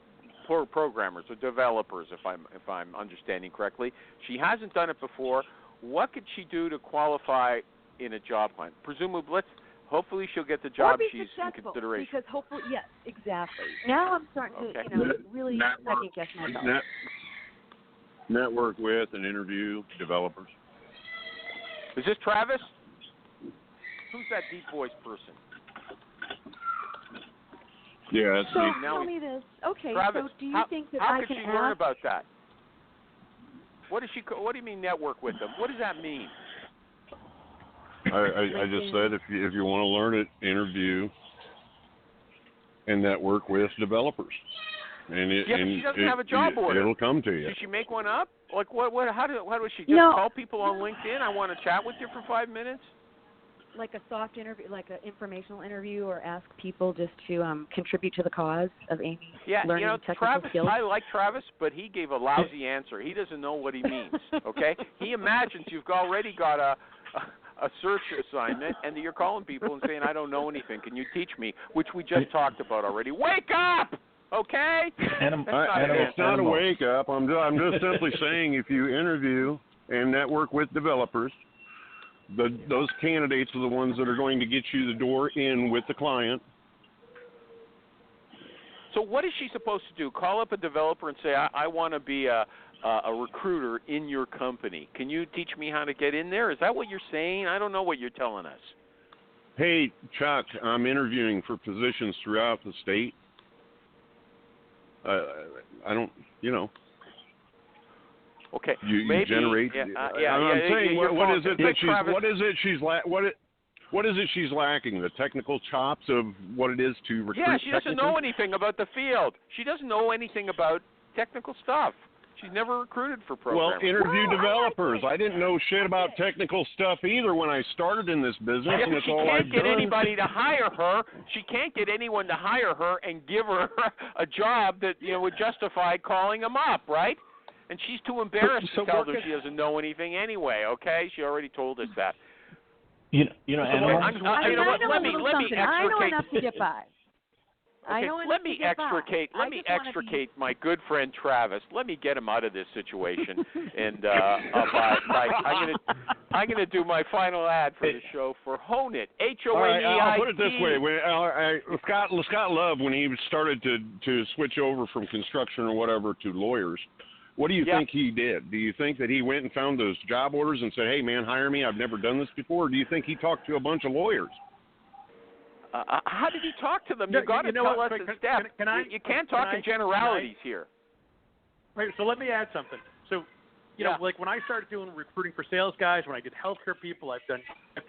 programmers or developers, if I'm understanding correctly. She hasn't done it before. What could she do to qualify in a job hunt? Presumably, hopefully she'll get the job she's in consideration. Because hopefully, yes, exactly. Now I'm starting to, really second guess myself. Network with and interview developers. Is this Travis? Who's that deep voice person? Yeah, that's me. So tell me this. Okay, Travis, so do you think that how I could can she learn about that? What do you mean network with them? What does that mean? I just said if you want to learn it, interview and network with developers. And she doesn't have a job order. It'll come to you. Did she make one up? Like what? How does she just call people on LinkedIn? I want to chat with you for 5 minutes. Like a soft interview, like an informational interview, or ask people just to contribute to the cause of Amy learning technical Travis, skills? I like Travis, but he gave a lousy answer. He doesn't know what he means. Okay, he imagines you've already got a search assignment, and that you're calling people and saying, "I don't know anything. Can you teach me?" Which we just talked about already. Wake up! Okay? It's not a wake up. I'm just simply saying if you interview and network with developers, those candidates are the ones that are going to get you the door in with the client. So what is she supposed to do? Call up a developer and say, I want to be a recruiter in your company. Can you teach me how to get in there? Is that what you're saying? I don't know what you're telling us. hey, Chuck, I'm interviewing for positions throughout the state. I don't, Okay. You maybe, generate. I'm saying, what is it she's lacking? The technical chops of what it is to recruit. Yeah, she doesn't know anything about the field. She doesn't know anything about technical stuff. She's never recruited for programmers. Well, interview developers. I didn't know shit about technical stuff either when I started in this business. Yeah, and but it's she all can't I've get done. anybody to hire her. She can't get anyone to hire her and give her a job that would justify calling them up, right? And she's too embarrassed to tell her she doesn't know anything anyway. Okay, she already told us that. You know, let me extricate. I know enough to get by. Okay, let me extricate my good friend Travis. Let me get him out of this situation, and I'm gonna do my final ad for the show for Hone It. HONEIT. I'll put it this way: Scott Love, when he started to switch over from construction or whatever to lawyers, what do you think he did? Do you think that he went and found those job orders and said, "Hey, man, hire me. I've never done this before"? Or do you think he talked to a bunch of lawyers? How did he talk to them? You got to tell us the step. You can't talk in generalities here. Right. So let me add something. So, like when I started doing recruiting for sales guys, when I did healthcare people, I've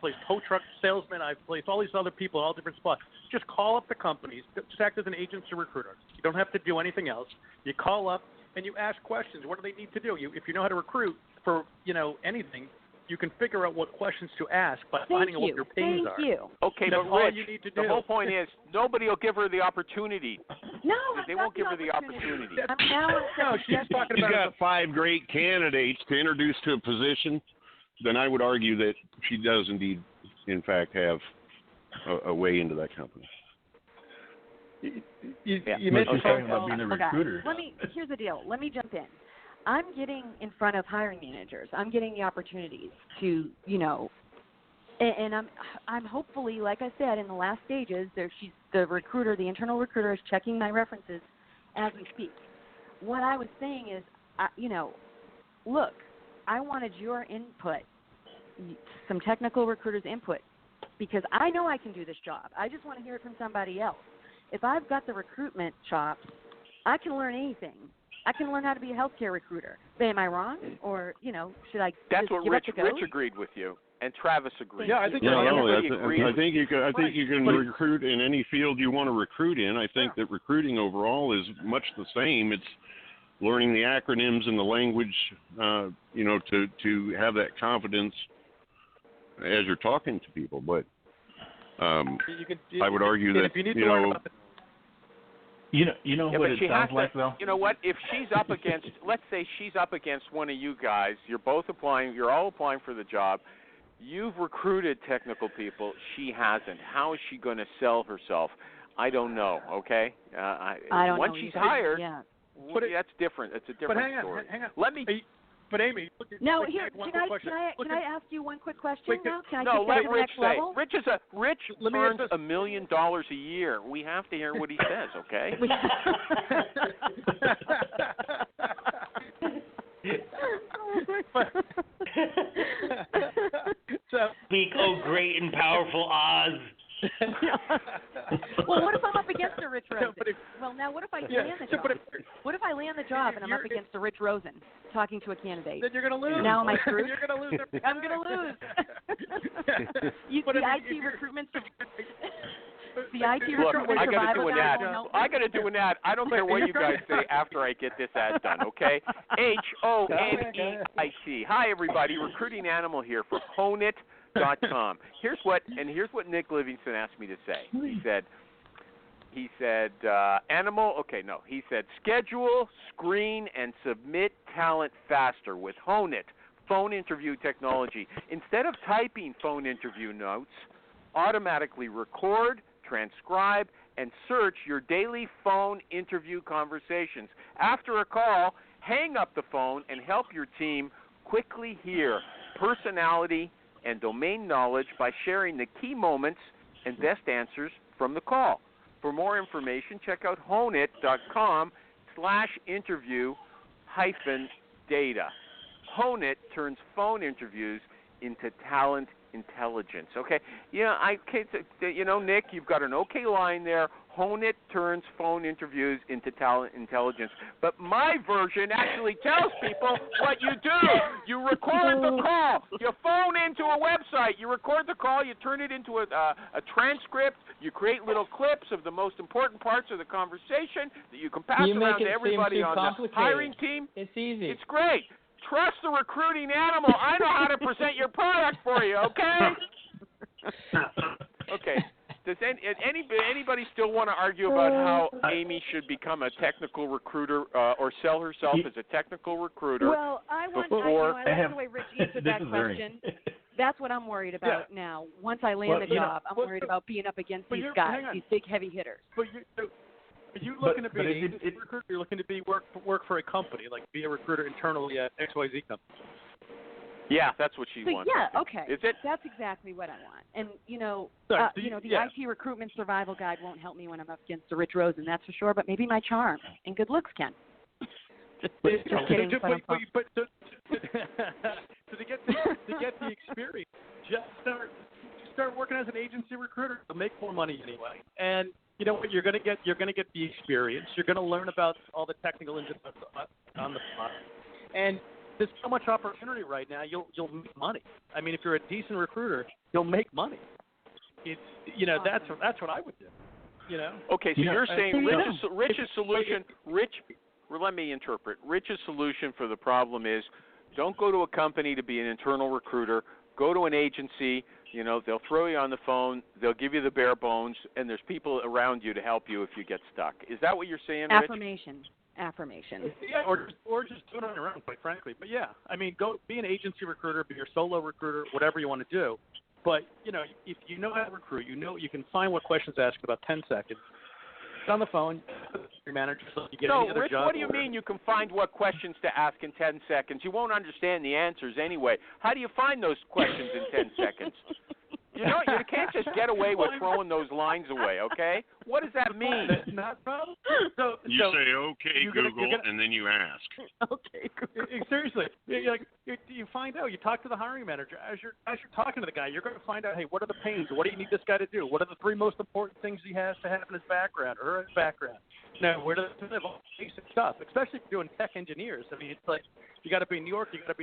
placed tow truck salesmen, I've placed all these other people in all different spots. Just call up the companies. Just act as an agent or recruiter. You don't have to do anything else. You call up and you ask questions. What do they need to do? If you know how to recruit for anything, you can figure out what questions to ask by finding out what your pains are. Thank you. Okay, That's but all Rich, you need to do. the whole point is nobody will give her the opportunity. No, they won't give her the opportunity. No, she's talking about. She's got 5 great candidates to introduce to a position. Then I would argue that she does indeed, in fact, have a way into that company. You mentioned talking about being a recruiter. Here's the deal. Let me jump in. I'm getting in front of hiring managers. I'm getting the opportunities to, and I'm hopefully, like I said, in the last stages. She's the recruiter, the internal recruiter is checking my references as we speak. What I was saying is, look, I wanted your input, some technical recruiters' input, because I know I can do this job. I just want to hear it from somebody else. If I've got the recruitment chops, I can learn anything. I can learn how to be a healthcare recruiter. Am I wrong? Or, should I That's just what give Rich up the ghost? agreed with you, and Travis agreed. Yeah, I think I think you can recruit in any field you want to recruit in. I think that recruiting overall is much the same. It's learning the acronyms and the language, to have that confidence as you're talking to people. But I would argue that, if you need to learn about what it sounds like, though? You know what? If she's up against, let's say she's up against one of you guys, you're all applying for the job, you've recruited technical people, she hasn't. How is she going to sell herself? I don't know, okay? I don't once know she's either. hired, yeah. That's different. It's a different story. Hang on. Let me... But Amy, No, here. Can I ask you one quick question now? Can I take that let to the Rich next say. level? Rich earns $1 million a year. We have to hear what he says, okay? Speak, oh great and powerful Oz. Well, what if I'm up against a Rich Rosen? Now what if I land the job? What if I land the job and I'm up against a Rich Rosen talking to a candidate? Then you're going to lose. Now am I screwed? You're going to lose. I'm going to lose. The IT recruitment. The IT recruitment. I got to do an ad. I got to do an ad. I don't care what you guys say after I get this ad done, okay? HONEIT. Hi, everybody. Recruiting Animal here for HoneIt.com. Here's what Nick Livingston asked me to say. He said, he said, schedule, screen, and submit talent faster with HoneIt, phone interview technology. Instead of typing phone interview notes, automatically record, transcribe, and search your daily phone interview conversations. After a call, hang up the phone and help your team quickly hear personality and domain knowledge by sharing the key moments and best answers from the call. For more information, check out HoneIt.com/interview-data. HoneIt turns phone interviews into talent intelligence. Okay, Nick, you've got an okay line there. Hone it turns phone interviews into talent intelligence. But my version actually tells people what you do. You record the call. You phone into a website. You record the call. You turn it into a transcript. You create little clips of the most important parts of the conversation that you can pass around to everybody on the hiring team. It's easy. It's great. Trust the recruiting animal. I know how to present your product for you, okay? Okay. Does anybody still want to argue about how Amy should become a technical recruiter or sell herself as a technical recruiter? Well, I like the way Rich answered that question. That's what I'm worried about now. Once I land the job, I'm worried about being up against these guys, these big heavy hitters. But are you looking to be an agency recruiter? You're looking to be work for a company, like be a recruiter internally at XYZ company. Yeah, that's what she wants. Yeah, okay. Is it? That's exactly what I want. And the IT recruitment survival guide won't help me when I'm up against a Rich Rosen, that's for sure. But maybe my charm and good looks can. Just kidding. To get the experience, just start working as an agency recruiter. You'll make more money anyway. And you know what? You're gonna get the experience. You're gonna learn about all the technical ins and outs on the fly. And there's so much opportunity right now. You'll make money. I mean, if you're a decent recruiter, you'll make money. It's that's what I would do. Okay, so you're saying Rich's solution. Let me interpret. Rich's solution for the problem is, don't go to a company to be an internal recruiter. Go to an agency. They'll throw you on the phone. They'll give you the bare bones, and there's people around you to help you if you get stuck. Is that what you're saying, Rich? Affirmation. Yeah, or just do it on your own, quite frankly. But yeah, I mean, go be an agency recruiter, be your solo recruiter, whatever you want to do. But if you know how to recruit, you can find what questions to ask in about 10 seconds. It's on the phone. Your manager, so you get any other Rich, job. what do you mean you can find what questions to ask in 10 seconds? You won't understand the answers anyway. How do you find those questions in 10 seconds? You can't just get away with throwing those lines away, okay? What does that mean? That's not problem. You say, okay, Google, and then you ask. Okay, seriously. You find out. You talk to the hiring manager. As you're talking to the guy, you're going to find out, hey, what are the pains? What do you need this guy to do? What are the 3 most important things he has to have in his background or her background? Where does all basic stuff, especially if you're doing tech engineers. I mean, it's like you got to be in New York, you got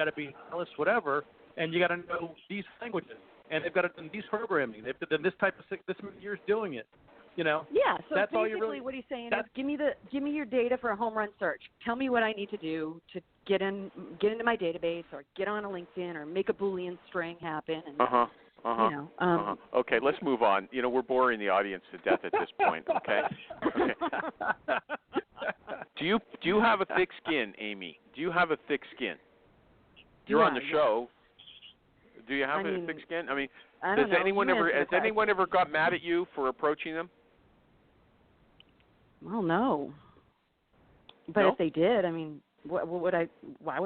to be in Dallas, whatever, and you got to know these languages. And they've got to do these programming. They've done this many years doing it. Yeah. So that's basically, what he's saying is, give me your data for a home run search. Tell me what I need to do to get into my database, or get on a LinkedIn, or make a Boolean string happen. And, Okay, let's move on. We're boring the audience to death at this point. Okay. Do you have a thick skin, Amy? Do you have a thick skin? You're on the show. Do you have a thick skin? I mean, has anyone ever got mad at you for approaching them? Well, no. But if they did, I mean, why would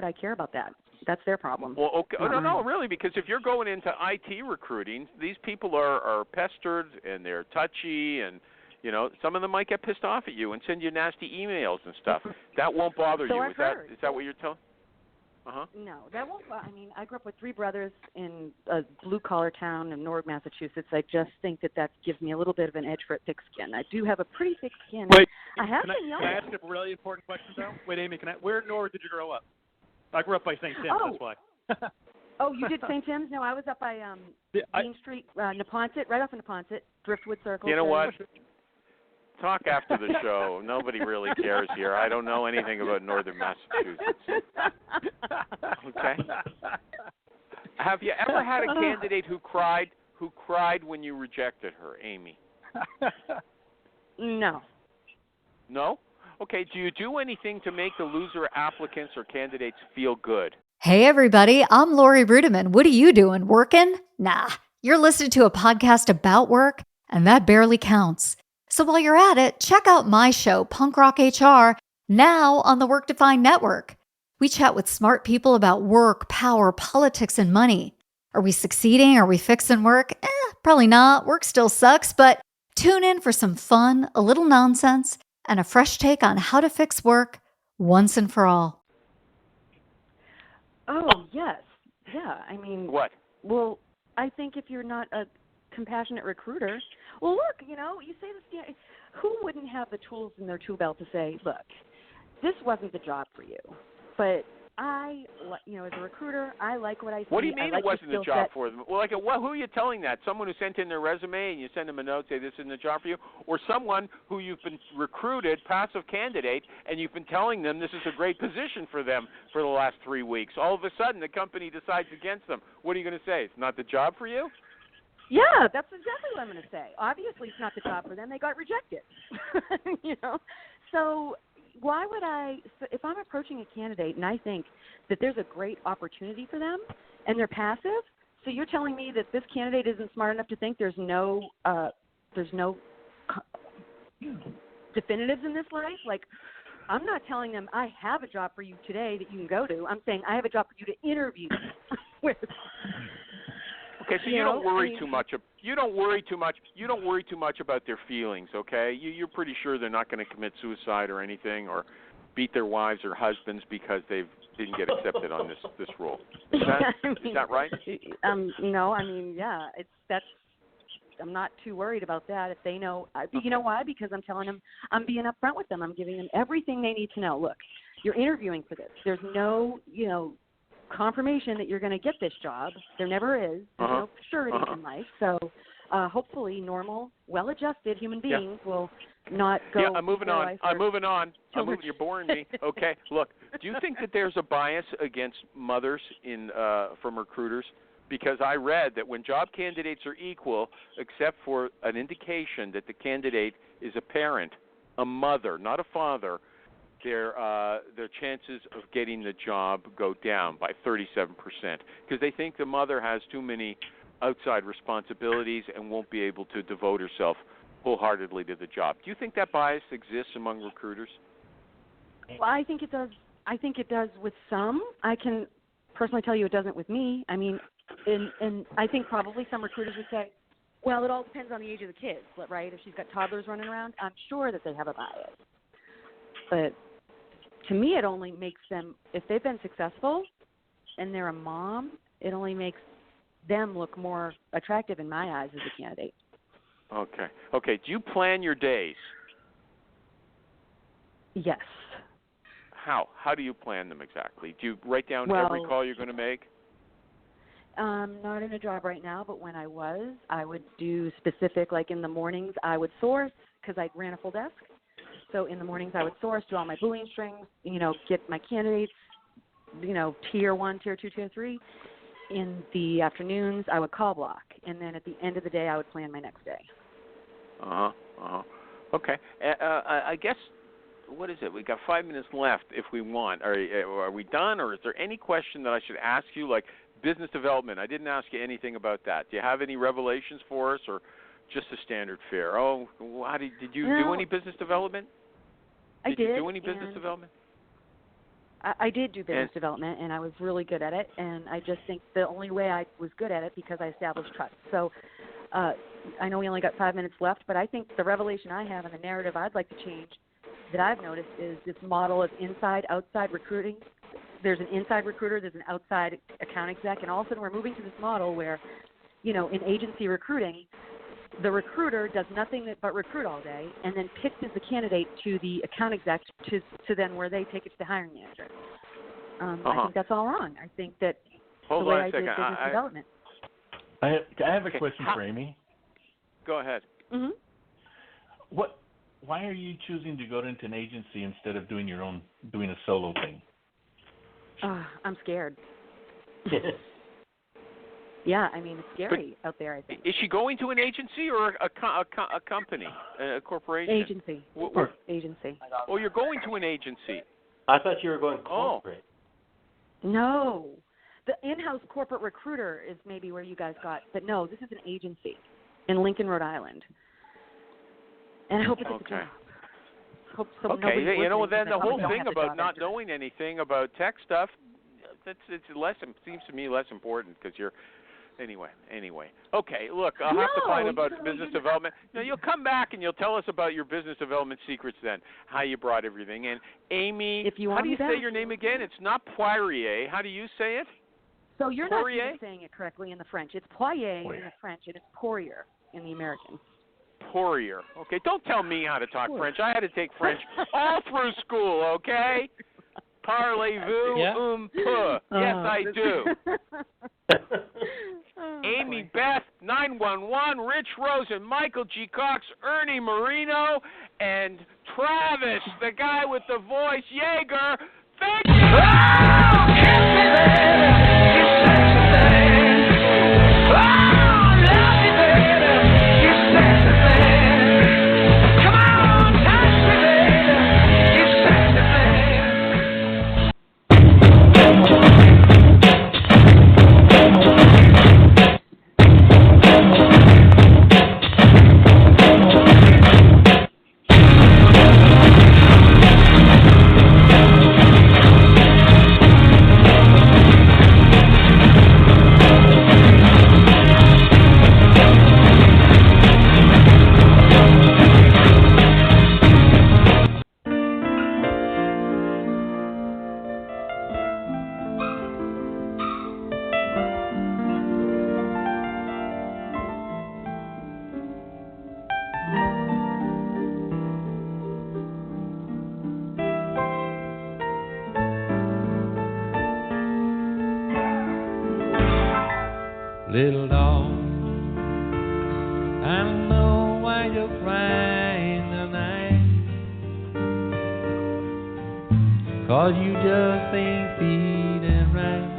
I care about that? That's their problem. Well, okay. No, really, because if you're going into IT recruiting, these people are pestered and they're touchy, and some of them might get pissed off at you and send you nasty emails and stuff. That won't bother you. Is that what you're telling? No, that won't. I mean, I grew up with 3 brothers in a blue-collar town in Norwood, Massachusetts. I just think that gives me a little bit of an edge for a thick skin. I do have a pretty thick skin. Wait, I have been young. Can I ask a really important question, though? Wait, Amy, where in Norwood did you grow up? I grew up by St. Tim's, that's why. Oh, you did St. Tim's? No, I was up by Main Street, Neponset, right off of Neponset, Driftwood Circle. You know what? Talk after the show. Nobody really cares here. I don't know anything about Northern Massachusetts. Okay. Have you ever had a candidate who cried when you rejected her, Amy? No. No? Okay. Do you do anything to make the loser applicants or candidates feel good? Hey, everybody. I'm Lori Rudiman. What are you doing? Working? Nah. You're listening to a podcast about work, and that barely counts. So while you're at it, check out my show, Punk Rock HR, now on the Work Defined Network. We chat with smart people about work, power, politics, and money. Are we succeeding? Are we fixing work? Probably not. Work still sucks, but tune in for some fun, a little nonsense, and a fresh take on how to fix work once and for all. Oh, yes. Yeah, I mean... What? Well, I think if you're not a compassionate recruiter, well, look, you say this. Who wouldn't have the tools in their tool belt to say, look, this wasn't the job for you, but I, as a recruiter, I like what I see. What do you mean it wasn't the job for them? Well, who are you telling that? Someone who sent in their resume and you send them a note, say this isn't the job for you? Or someone who you've been recruited, passive candidate, and you've been telling them this is a great position for them for the last 3 weeks. All of a sudden, the company decides against them. What are you going to say? It's not the job for you? Yeah, that's exactly what I'm going to say. Obviously, it's not the job for them. They got rejected. So why would if I'm approaching a candidate and I think that there's a great opportunity for them and they're passive, so you're telling me that this candidate isn't smart enough to think there's no definitives in this life? Like, I'm not telling them I have a job for you today that you can go to. I'm saying I have a job for you to interview with. Okay, so you don't worry too much. You don't worry too much. You don't worry too much about their feelings. Okay, you're pretty sure they're not going to commit suicide or anything, or beat their wives or husbands because they didn't get accepted on this role. Is that right? No, I'm not too worried about that. If they know, you know why? Because I'm telling them, I'm being upfront with them. I'm giving them everything they need to know. Look, you're interviewing for this. There's no, confirmation that you're going to get this job. There never is. There's no surety in life. So hopefully normal, well-adjusted human beings will not go. Yeah, I'm moving on. You're boring me. Okay, look, do you think that there's a bias against mothers from recruiters? Because I read that when job candidates are equal, except for an indication that the candidate is a parent, a mother, not a father, their chances of getting the job go down by 37% because they think the mother has too many outside responsibilities and won't be able to devote herself wholeheartedly to the job. Do you think that bias exists among recruiters? Well, I think it does. I think it does with some. I can personally tell you it doesn't with me. I mean, and I think probably some recruiters would say, well, it all depends on the age of the kids, right? If she's got toddlers running around, I'm sure that they have a bias. But to me, it only makes them, if they've been successful and they're a mom, it only makes them look more attractive in my eyes as a candidate. Okay. Do you plan your days? Yes. How do you plan them exactly? Do you write down every call you're going to make? Not in a job right now, but when I would do specific, like in the mornings, I would source because I ran a full desk. So in the mornings, I would source, do all my Boolean strings, get my candidates, tier 1, tier 2, tier 3. In the afternoons, I would call block. And then at the end of the day, I would plan my next day. Okay. I guess, what is it? We got 5 minutes left if we want. Are we done, or is there any question that I should ask you, like business development? I didn't ask you anything about that. Do you have any revelations for us, or just a standard fare? Oh, did you do any business development? Did you do any business development? I did do business development, and I was really good at it. And I just think the only way I was good at it because I established trust. So I know we only got 5 minutes left, but I think the revelation I have and the narrative I'd like to change that I've noticed is this model of inside-outside recruiting. There's an inside recruiter, there's an outside account exec, and all of a sudden we're moving to this model where, in agency recruiting, the recruiter does nothing but recruit all day and then pitches the candidate to the account exec to then where they take it to the hiring manager. I think that's all wrong. I think that the way I did business development. I have a question for Amy. Go ahead. Mm-hmm. Why are you choosing to go into an agency instead of doing a solo thing? I'm scared. Yeah, I mean, it's scary out there, I think. Is she going to an agency or a company, a corporation? Agency. Agency. Oh, you're going to an agency. I thought you were going corporate. No. The in-house corporate recruiter is maybe where you guys got, but no, this is an agency in Lincoln, Rhode Island. And I hope it's a job. Okay, then the whole thing about not knowing anything about tech stuff, seems to me less important because you're. Anyway. Okay, look, I'll have to find about business development. Now, you'll come back and you'll tell us about your business development secrets then, how you brought everything in. Amy, how do you say your name again? It's not Poirier. How do you say it? So you're Poirier? not even saying it correctly in the French. It's Poirier in the French, and it's Poirier in the American. Poirier. Okay, don't tell me how to talk French. I had to take French all through school, okay? Parlez-vous peu? Yes, I do. Amy Beth, 911, Rich Rosen, Michael G. Cox, Ernie Marino, and Travis, the guy with the voice, Yeager. Thank Little dog, I don't know why you're crying tonight, 'cause you just ain't feeling right.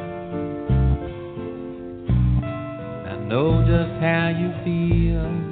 I know just how you feel.